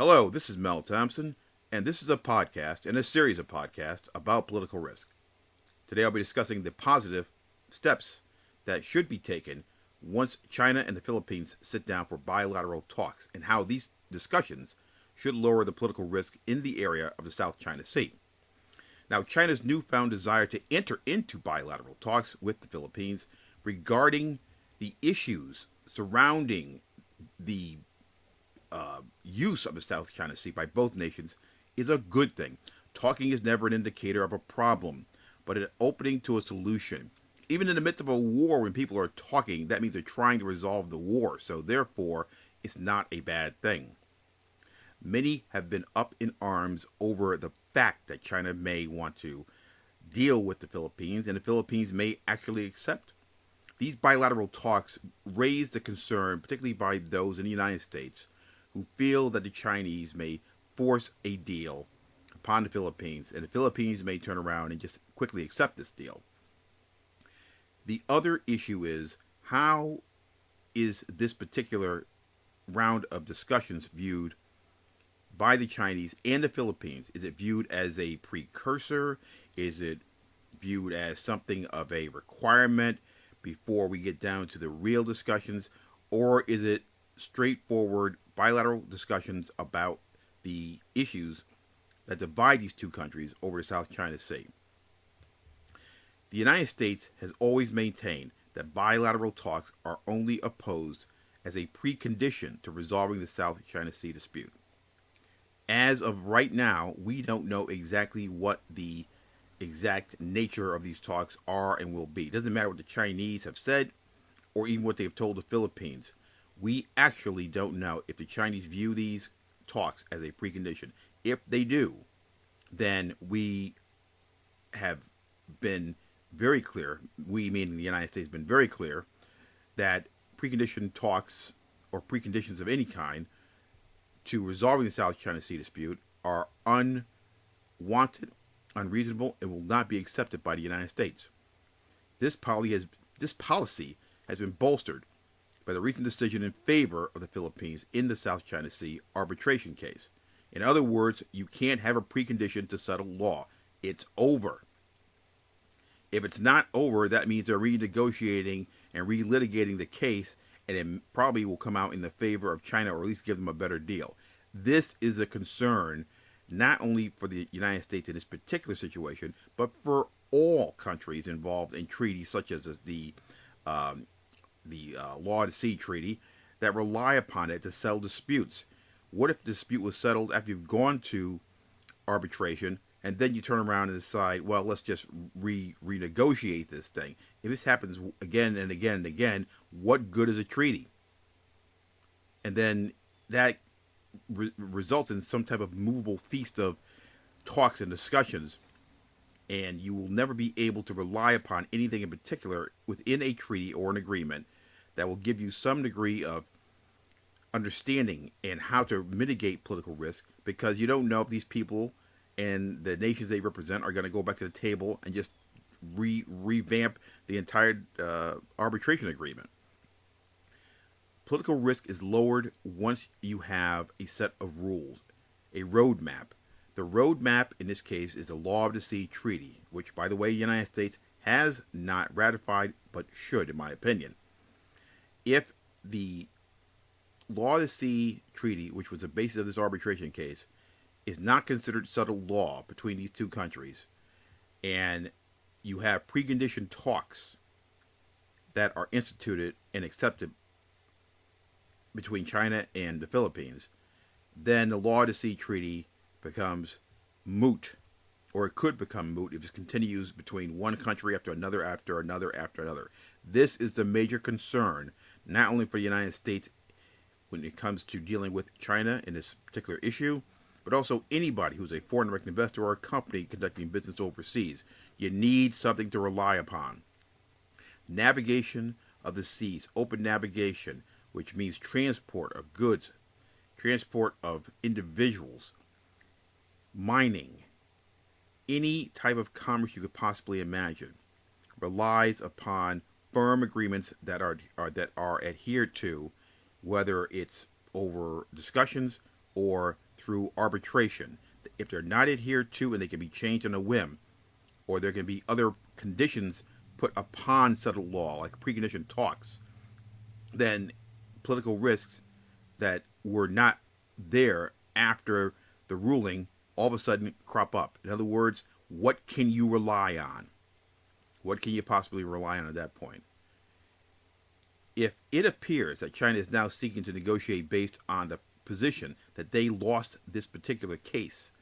Hello, this is Mel Thompson, and this is a podcast and a series of podcasts about political risk. Today I'll be discussing the positive steps that should be taken once China and the Philippines sit down for bilateral talks and how these discussions should lower the political risk in the area of the South China Sea. Now, China's newfound desire to enter into bilateral talks with the Philippines regarding the issues surrounding the use of the South China Sea by both nations is a good thing. Talking is never an indicator of a problem, but an opening to a solution. Even in the midst of a war, when people are talking, that means they're trying to resolve the war. So, therefore, it's not a bad thing. Many have been up in arms over the fact that China may want to deal with the Philippines, and the Philippines may actually accept. These bilateral talks raise the concern, particularly by those in the United States, who feel that the Chinese may force a deal upon the Philippines, and the Philippines may turn around and just quickly accept this deal. The other issue is, how is this particular round of discussions viewed by the Chinese and the Philippines? Is it viewed as a precursor? Is it viewed as something of a requirement before we get down to the real discussions? Or is it straightforward bilateral discussions about the issues that divide these two countries over the South China Sea? The United States has always maintained that bilateral talks are only opposed as a precondition to resolving the South China Sea dispute. As of right now, we don't know exactly what the exact nature of these talks are and will be. It doesn't matter what the Chinese have said or even what they've told the Philippines. We actually don't know if the Chinese view these talks as a precondition. If they do, then we have been very clear, we meaning the United States, has been very clear that precondition talks or preconditions of any kind to resolving the South China Sea dispute are unwanted, unreasonable, and will not be accepted by the United States. This policy has been bolstered by the recent decision in favor of the Philippines in the South China Sea arbitration case. In other words, you can't have a precondition to settle law. It's over. If it's not over, that means they're renegotiating and relitigating the case, and it probably will come out in the favor of China, or at least give them a better deal. This is a concern not only for the United States in this particular situation, but for all countries involved in treaties such as the Law of the Sea Treaty that rely upon it to settle disputes. What if the dispute was settled after you've gone to arbitration, and then you turn around and decide, well, let's just renegotiate this thing? If this happens again and again and again, what good is a treaty? And then that results in some type of movable feast of talks and discussions, and you will never be able to rely upon anything in particular within a treaty or an agreement that will give you some degree of understanding and how to mitigate political risk, because you don't know if these people and the nations they represent are going to go back to the table and just revamp the entire arbitration agreement. Political risk is lowered once you have a set of rules, a roadmap. The roadmap in this case is the Law of the Sea Treaty, which, by the way, the United States has not ratified but should, in my opinion. If the Law of the Sea Treaty, which was the basis of this arbitration case, is not considered settled law between these two countries, and you have preconditioned talks that are instituted and accepted between China and the Philippines, then the Law of the Sea Treaty becomes moot, or it could become moot if it continues between one country after another, after another, after another. This is the major concern, not only for the United States when it comes to dealing with China in this particular issue, but also anybody who's a foreign direct investor or a company conducting business overseas. You need something to rely upon. Navigation of the seas, open navigation, which means transport of goods, transport of individuals, mining, any type of commerce you could possibly imagine, relies upon firm agreements that are adhered to, whether it's over discussions or through arbitration. If they're not adhered to and they can be changed on a whim, or there can be other conditions put upon settled law, like precondition talks, then political risks that were not there after the ruling all of a sudden crop up. In other words, what can you rely on? What can you possibly rely on at that point? If it appears that China is now seeking to negotiate based on the position that they lost this particular case,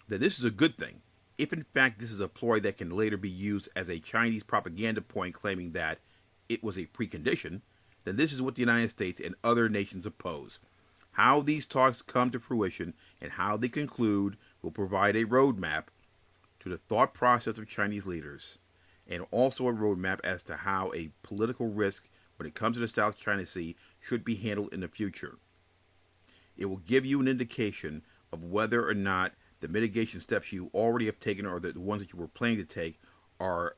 then this is a good thing. If in fact this is a ploy that can later be used as a Chinese propaganda point claiming that it was a precondition, then this is what the United States and other nations oppose. How these talks come to fruition and how they conclude will provide a roadmap to the thought process of Chinese leaders, and also a roadmap as to how a political risk when it comes to the South China Sea should be handled in the future. It will give you an indication of whether or not the mitigation steps you already have taken or the ones that you were planning to take are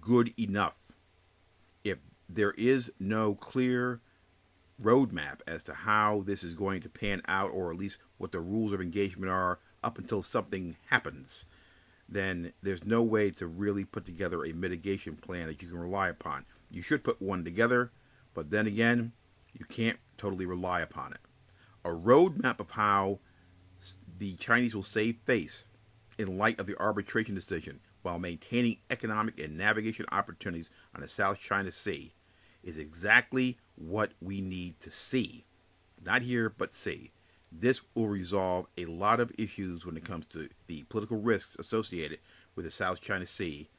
good enough. If there is no clear roadmap as to how this is going to pan out, or at least what the rules of engagement are up until something happens, then there's no way to really put together a mitigation plan that you can rely upon. You should put one together, but then again, you can't totally rely upon it. A roadmap of how the Chinese will save face in light of the arbitration decision while maintaining economic and navigation opportunities on the South China Sea is exactly what we need to see. Not hear, but see. This will resolve a lot of issues when it comes to the political risks associated with the South China Sea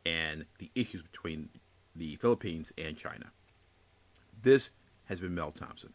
and the issues between the Philippines and China. This has been Mel Thompson.